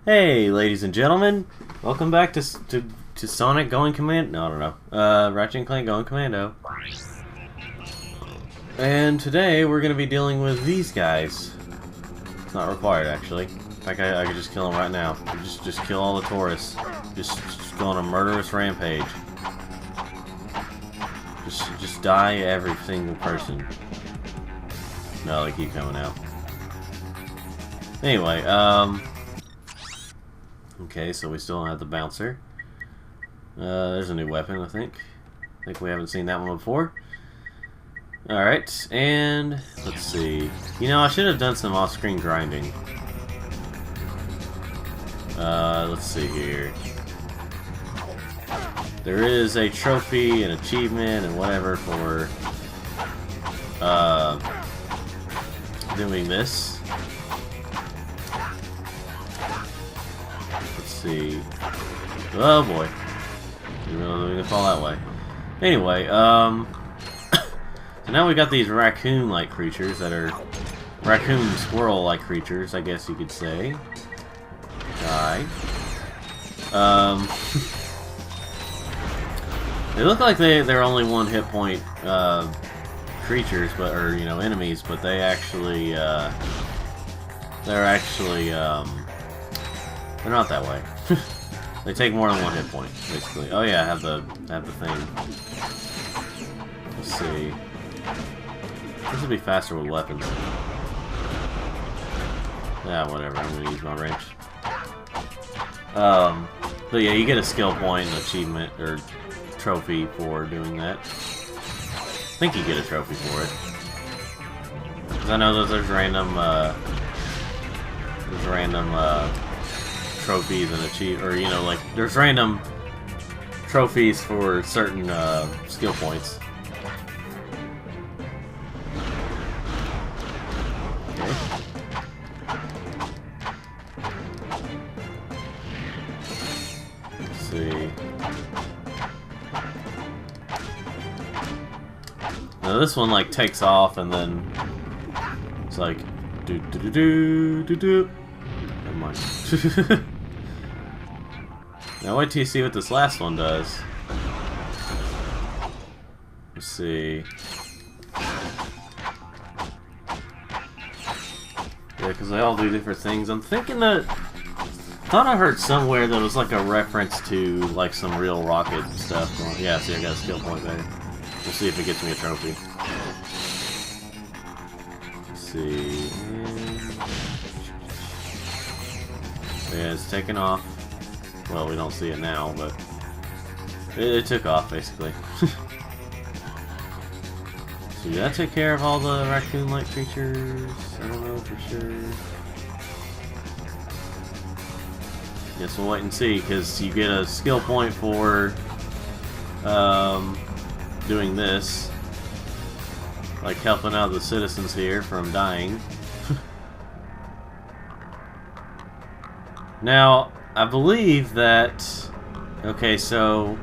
Hey, ladies and gentlemen, welcome back to Sonic Going Commando. No, I don't know. Ratchet and Clank Going Commando. And today we're going to be dealing with these guys. It's not required, actually. In fact, I could just kill them right now. Just kill all the tourists. Just go on a murderous rampage. Just die every single person. No, they keep coming out. Anyway, okay, so we still don't have the bouncer. There's a new weapon, I think. I think we haven't seen that one before. Alright, and let's see. You know, I should have done some off-screen grinding. Let's see here. There is a trophy, an achievement, and whatever for doing this. See. Oh boy. Didn't really going to fall that way. Anyway, so now we got these raccoon-like creatures that are raccoon squirrel-like creatures, I guess you could say. Die. They look like they're only one hit point creatures, or you know, enemies, but they're actually they're not that way. They take more than one hit point, basically. Oh yeah, I have the thing. Let's see. This would be faster with weapons. Yeah, whatever. I'm gonna use my wrench. But yeah, you get a skill point, an achievement, or trophy for doing that. I think you get a trophy for it. Because I know that there's random trophies and or you know, like there's random trophies for certain skill points. Okay. Let's see. Now this one like takes off and then it's like do do do do do do. Never mind. Now wait till you see what this last one does. Let's see. Yeah, because they all do different things. I'm thinking that... I thought I heard somewhere that it was like a reference to like some real rocket stuff. Yeah, see, I got a skill point there. We'll see if it gets me a trophy. Let's see. Yeah, it's taking off. Well, we don't see it now, but it took off, basically. So did I take care of all the raccoon-like creatures? I don't know for sure. Guess we'll wait and see, because you get a skill point for doing this. Like helping out the citizens here from dying. Now, I believe that... Okay, so...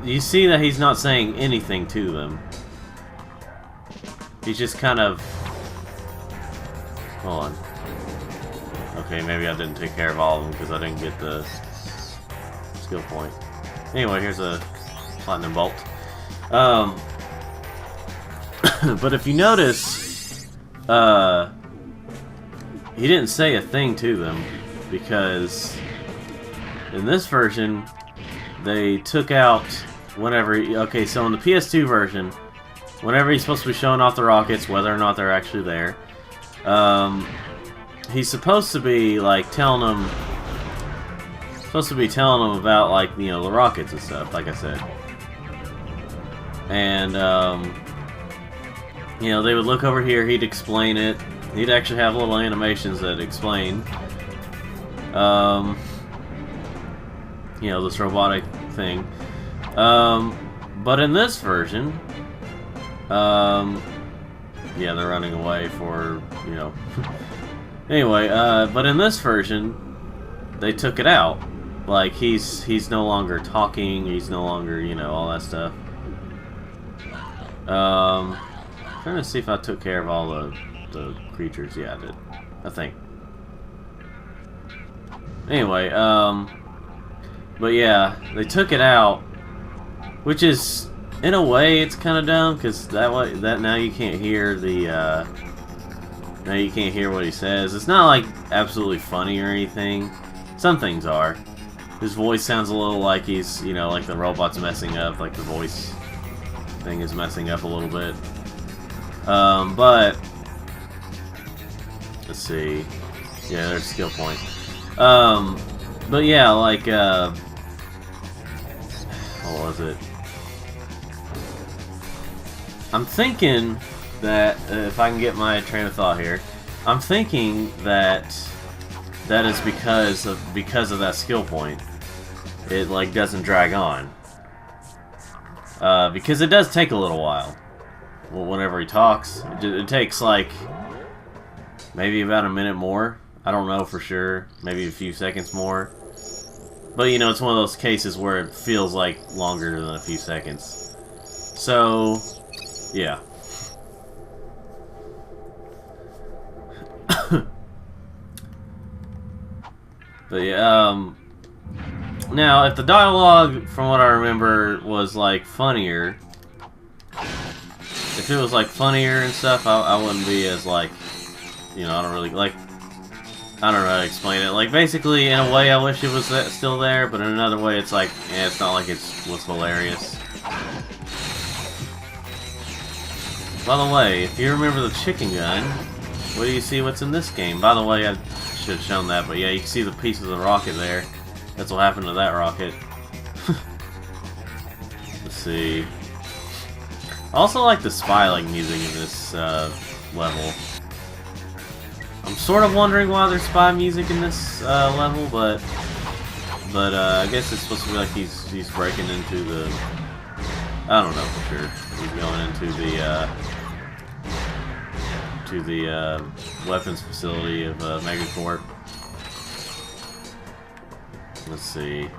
You see that he's not saying anything to them. He's just kind of... Hold on. Okay, maybe I didn't take care of all of them because I didn't get the skill point. Anyway, here's a platinum bolt. But if you notice... He didn't say a thing to them. Because in this version, they took out whenever... Okay, so in the PS2 version, whenever he's supposed to be showing off the rockets, whether or not they're actually there, he's supposed to be like telling them about, like, you know, the rockets and stuff, like I said. And you know, they would look over here, he'd explain it. He'd actually have little animations that explain you know, this robotic thing. But in this version, yeah, they're running away for, you know. Anyway, but in this version, they took it out. Like, he's no longer talking, he's no longer, you know, all that stuff. Trying to see if I took care of all the creatures. Yeah, I did. I think. Anyway, but yeah, they took it out, which is, in a way, it's kind of dumb, because now you can't hear the, now you can't hear what he says. It's not, like, absolutely funny or anything. Some things are. His voice sounds a little like he's, you know, like the robot's messing up, like the voice thing is messing up a little bit. But, let's see. Yeah, there's a skill point. But yeah, like, what was it? I'm thinking that, if I can get my train of thought here, I'm thinking that that is because of that skill point. It, like, doesn't drag on. Because it does take a little while. Whenever he talks. It takes, like, maybe about a minute more. I don't know for sure. Maybe a few seconds more. But, you know, it's one of those cases where it feels like longer than a few seconds. So, yeah. But, yeah, now, if the dialogue, from what I remember, was, like, funnier... If it was, like, funnier and stuff, I wouldn't be as, like... You know, I don't really, like... I don't know how to explain it. Like, basically, in a way, I wish it was still there, but in another way, it's like, yeah, it's not like it was hilarious. By the way, if you remember the chicken gun, what do you see what's in this game? By the way, I should have shown that, but yeah, you can see the pieces of the rocket there. That's what happened to that rocket. Let's see. I also like the spy-like music in this level. I'm sort of wondering why there's spy music in this level, but I guess it's supposed to be like he's breaking into the... I don't know for sure. He's going into the weapons facility of Megacorp. Let's see.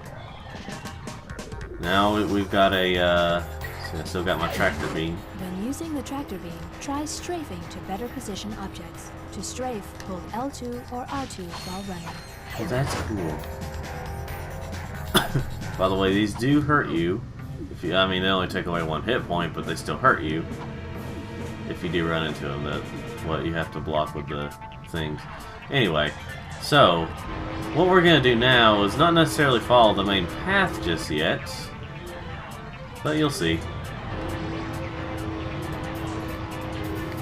Now we've got a. I still got my tractor beam. When using the tractor beam, try strafing to better position objects. To strafe, hold L2 or R2 while running. Oh, that's cool. By the way, these do hurt you. If you, I mean, they only take away 1 hit point, but they still hurt you. If you do run into them, that's what you have to block with the things. Anyway, so what we're gonna do now is not necessarily follow the main path just yet, but you'll see.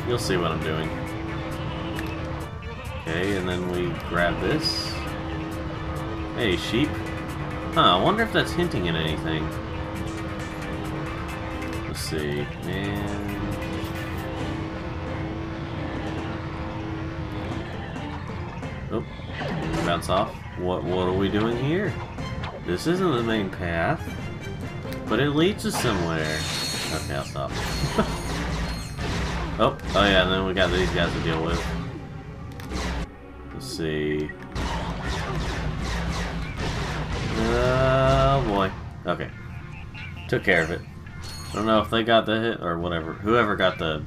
You'll see what I'm doing. Okay, and then we grab this. Hey, sheep. Huh, I wonder if that's hinting at anything. Let's see. And... oh, bounce off. What are we doing here? This isn't the main path, but it leads us somewhere. Okay, I'll stop. Oh yeah, and then we got these guys to deal with. Let's see. Oh boy. Okay. Took care of it. I don't know if they got the hit or whatever. Whoever got the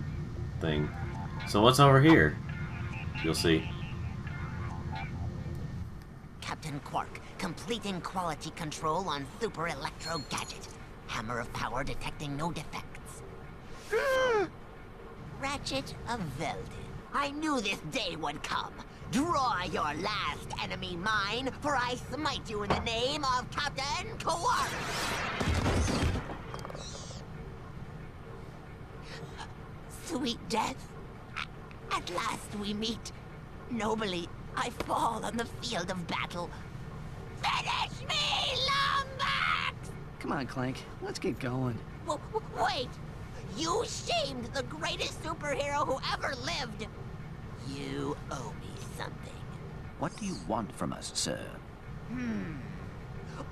thing. So what's over here? You'll see. Captain Quark, completing quality control on Super Electro Gadget. Hammer of power detecting no defects. Ratchet of Velden. I knew this day would come. Draw your last enemy mine, for I smite you in the name of Captain Quark. Sweet death. At last we meet. Nobly, I fall on the field of battle. Finish me, Lombax! Come on, Clank. Let's get going. Wait! You shamed the greatest superhero who ever lived! You owe me something. What do you want from us, sir?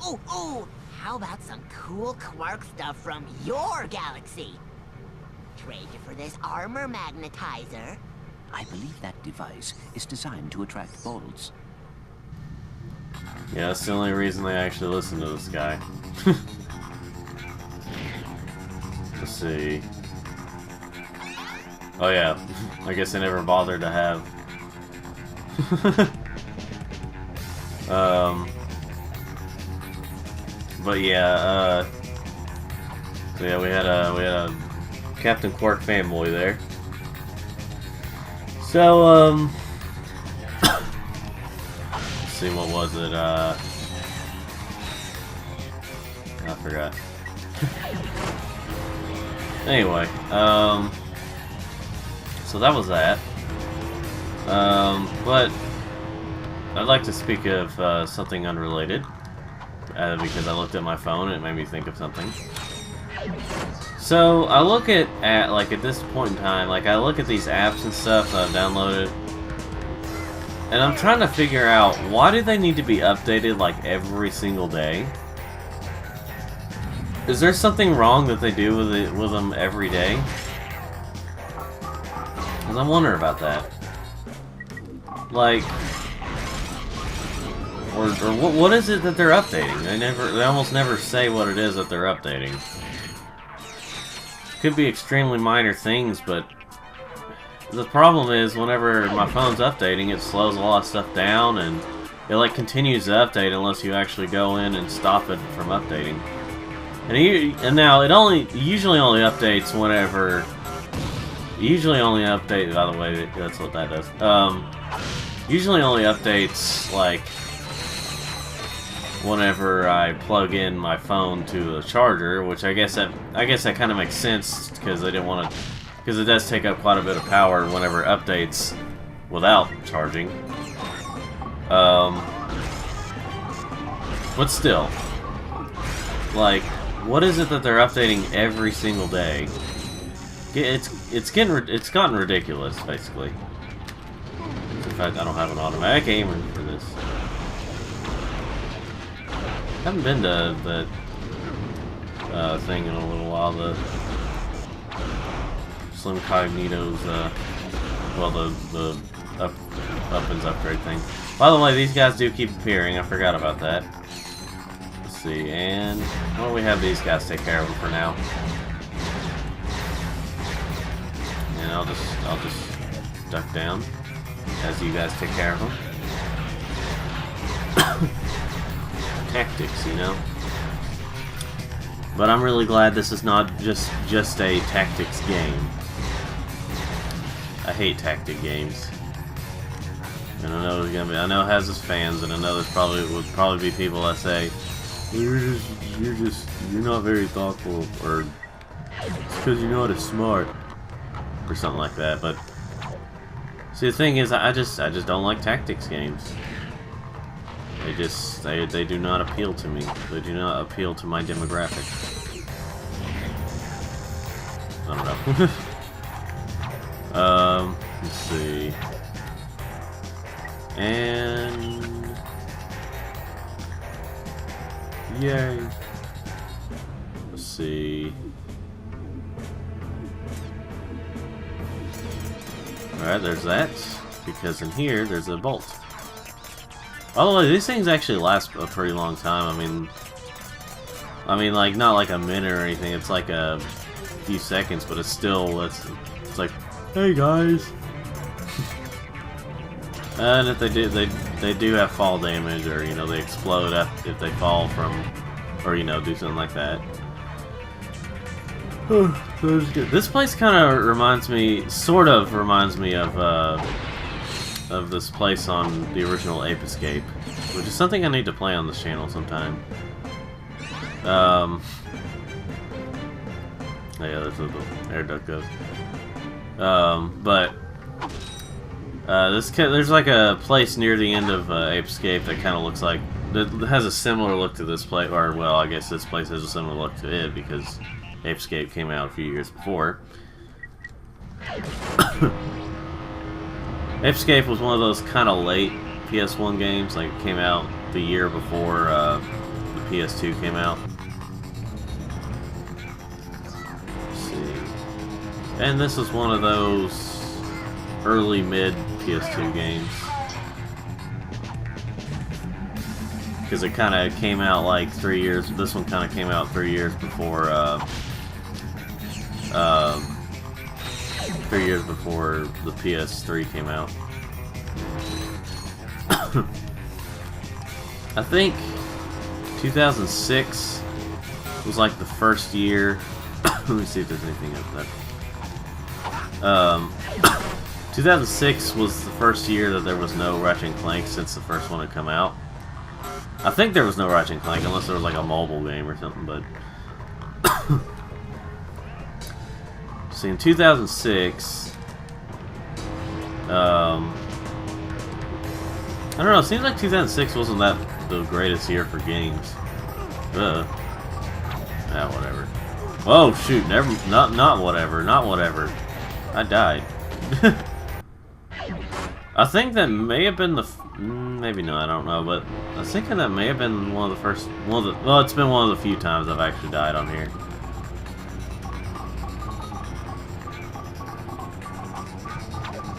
Ooh! How about some cool Quark stuff from your galaxy? Trade you for this armor magnetizer? I believe that device is designed to attract bolts. Yeah, that's the only reason they actually listen to this guy. Let's see. Oh yeah, I guess they never bothered to have. But yeah, so yeah, we had a Captain Quark fanboy there. So let's see, what was it? I forgot. Anyway, so that was that. But I'd like to speak of something unrelated, because I looked at my phone and it made me think of something. So I look at like at this point in time, like I look at these apps and stuff that I've downloaded, and I'm trying to figure out, why do they need to be updated like every single day? Is there something wrong that they do with them every day? Because I'm wondering about that. Like, or what is it that they're updating? They almost never say what it is that they're updating. Could be extremely minor things, but the problem is whenever my phone's updating, it slows a lot of stuff down, and it like continues to update unless you actually go in and stop it from updating. And now it usually only updates whenever. Usually only update. By the way, that's what that does. Usually only updates like whenever I plug in my phone to the charger, which I guess that kind of makes sense, because they didn't want to, because it does take up quite a bit of power whenever it updates without charging. But still, like, what is it that they're updating every single day? It's gotten ridiculous, basically. In fact, I don't have an automatic aimer for this. I haven't been to that thing in a little while. The Slim Cognito's, well, the Uppins upgrade thing. By the way, these guys do keep appearing. I forgot about that. Let's see, and well, we have these guys take care of them for now. And I'll just duck down as you guys take care of them. Tactics, you know. But I'm really glad this is not just a tactics game. I hate tactic games. And I know I know it has its fans, and I know there's would probably be people that say, you're not very thoughtful, or it's because you're not as smart, or something like that. But see, the thing is, I just don't like tactics games. They do not appeal to me. They do not appeal to my demographic. I don't know. Let's see. And yay. Let's see. Alright, there's that. Because in here, there's a bolt. By the way, these things actually last a pretty long time. I mean, like, not like a minute or anything. It's like a few seconds, but it's still, it's like, hey guys. And if they do have fall damage, or you know, they explode if they fall from, or you know, do something like that. This place kind of sort of reminds me of this place on the original Ape Escape, which is something I need to play on this channel sometime. Yeah, that's where the air duct goes. But there's like a place near the end of Ape Escape that kind of looks like, that has a similar look to this place, or well, I guess this place has a similar look to it because Ape Escape came out a few years before. Ape Escape was one of those kind of late PS1 games, like it came out the year before the PS2 came out. Let's see. And this is one of those early mid PS2 games. Because it kind of came out like 3 years, this one kind of came out 3 years before 3 years before the PS3 came out. I think 2006 was like the first year. Let me see if there's anything up there. 2006 was the first year that there was no Ratchet and Clank since the first one had come out. I think there was no Ratchet and Clank unless there was like a mobile game or something, but see, in 2006, I don't know, it seems like 2006 wasn't that the greatest year for games. Ah, whatever. Whoa, shoot, not whatever. I died. I think that may have been the, maybe not, I don't know, but I was thinking that may have been well, it's been one of the few times I've actually died on here.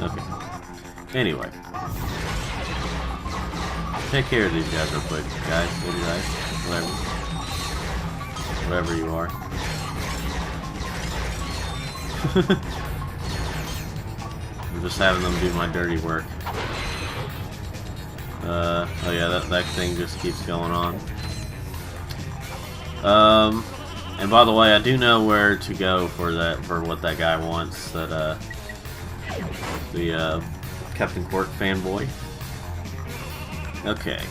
Okay. Anyway. Take care of these guys real quick, guys, little guys, whatever you are. I'm just having them do my dirty work. Oh yeah, that thing just keeps going on. And by the way, I do know where to go for what that guy wants. That the Captain Quark fanboy. Okay.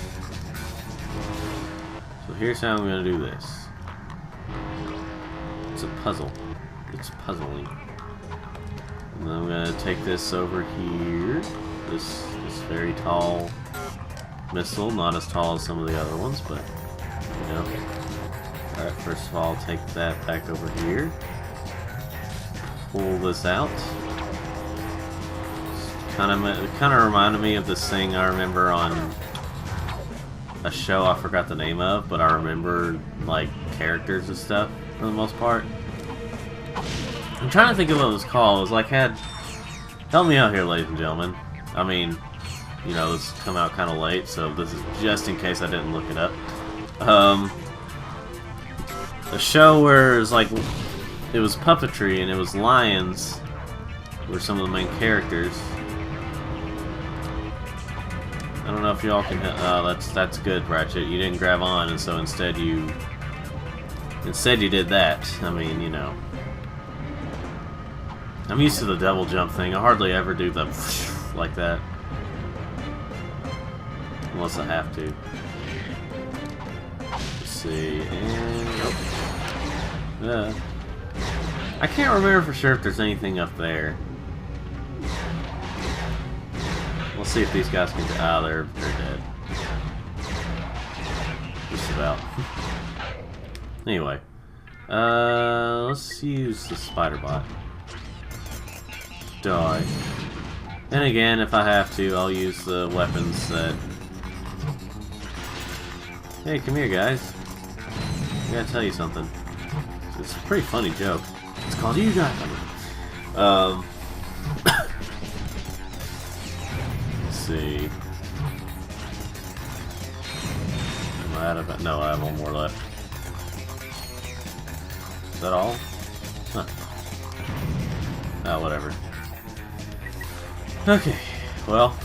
So here's how I'm gonna do this. It's a puzzle. It's puzzling. And then I'm gonna take this over here. This very tall missile, not as tall as some of the other ones, but you know. Alright, first of all, take that back over here. Pull this out. Kind of reminded me of this thing I remember on a show I forgot the name of, but I remember like characters and stuff for the most part. I'm trying to think of what it was called. It was like help me out here, ladies and gentlemen. I mean, you know, this come out kind of late, so this is just in case I didn't look it up. A show where it was like it was puppetry and it was lions were some of the main characters. I don't know if y'all can. Oh, that's good, Ratchet. You didn't grab on, and so instead you did that. I mean, you know, I'm used to the double jump thing. I hardly ever do the like that, unless I have to. Let's see, and oh. I can't remember for sure if there's anything up there. We'll see if these guys can. Ah, they're dead. Just about. Anyway, let's use the spider bot. Die. And again, if I have to, I'll use the weapons that. Hey, come here, guys. I gotta tell you something. It's a pretty funny joke. It's called You Got It. See. Am I out of? No, I have one more left. Is that all? Huh. Oh, whatever. Okay. Well.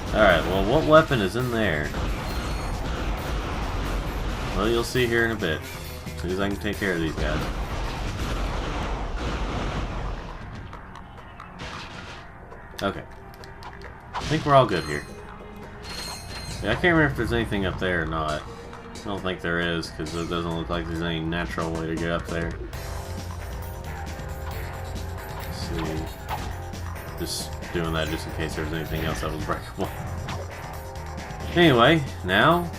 Alright, well, what weapon is in there? Well, you'll see here in a bit. As soon as I can take care of these guys. Okay. I think we're all good here. Yeah, I can't remember if there's anything up there or not. I don't think there is, because it doesn't look like there's any natural way to get up there. Let's see. Just doing that just in case there's anything else that was breakable. Anyway, now...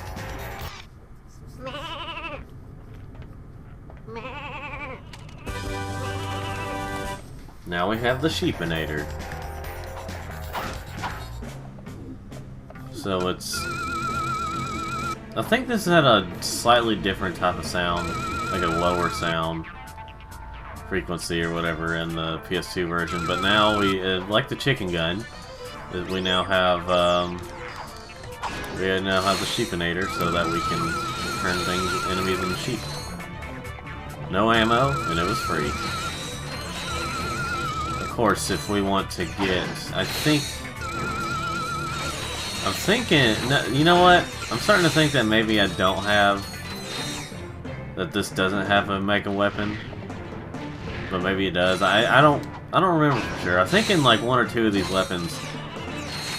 Now we have the Sheepinator. So it's... I think this had a slightly different type of sound, like a lower sound frequency or whatever in the PS2 version, but now we, like the chicken gun, we now have the Sheepinator so that we can turn things, enemies into sheep. No ammo, and it was free. Of course, if we want to get, I think I'm thinking, no, you know what? I'm starting to think that maybe I don't have, that this doesn't have a mega weapon, but maybe it does. I don't remember for sure. I think in like 1 or 2 of these weapons,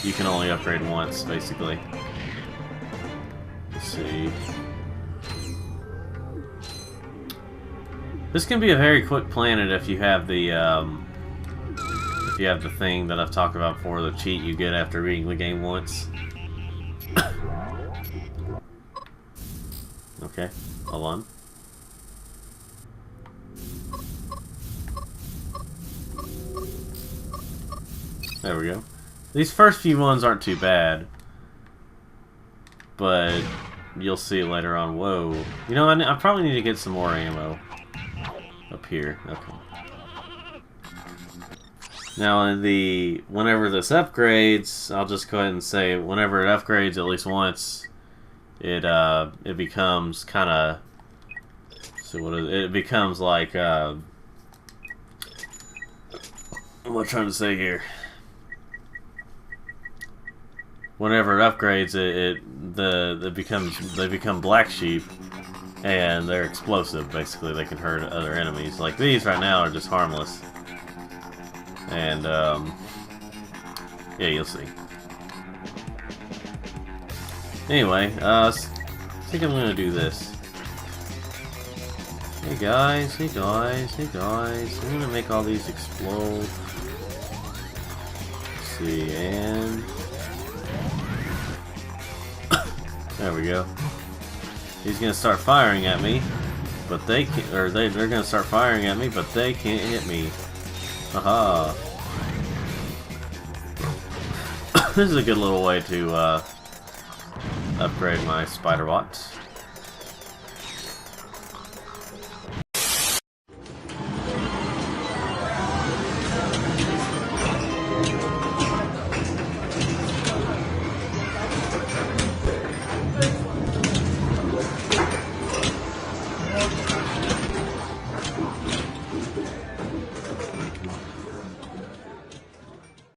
you can only upgrade once, basically. Let's see. This can be a very quick planet if you have the thing that I've talked about before, the cheat you get after reading the game once. Okay, hold on. There we go. These first few ones aren't too bad, but you'll see later on. Whoa. You know, I probably need to get some more ammo up here. Okay. Now, whenever this upgrades, I'll just go ahead and say whenever it upgrades at least once, it becomes kind of, so what is it? It becomes like what am I trying to say here? Whenever it upgrades, they become black sheep, and they're explosive. Basically, they can hurt other enemies. Like these right now are just harmless. And, yeah, you'll see. Anyway, I think I'm gonna do this. Hey guys, hey guys, hey guys. I'm gonna make all these explode. Let's see, and... there we go. He's gonna start firing at me, but they can't, or they're gonna start firing at me, but they can't hit me. Haha. This is a good little way to upgrade my spider bots.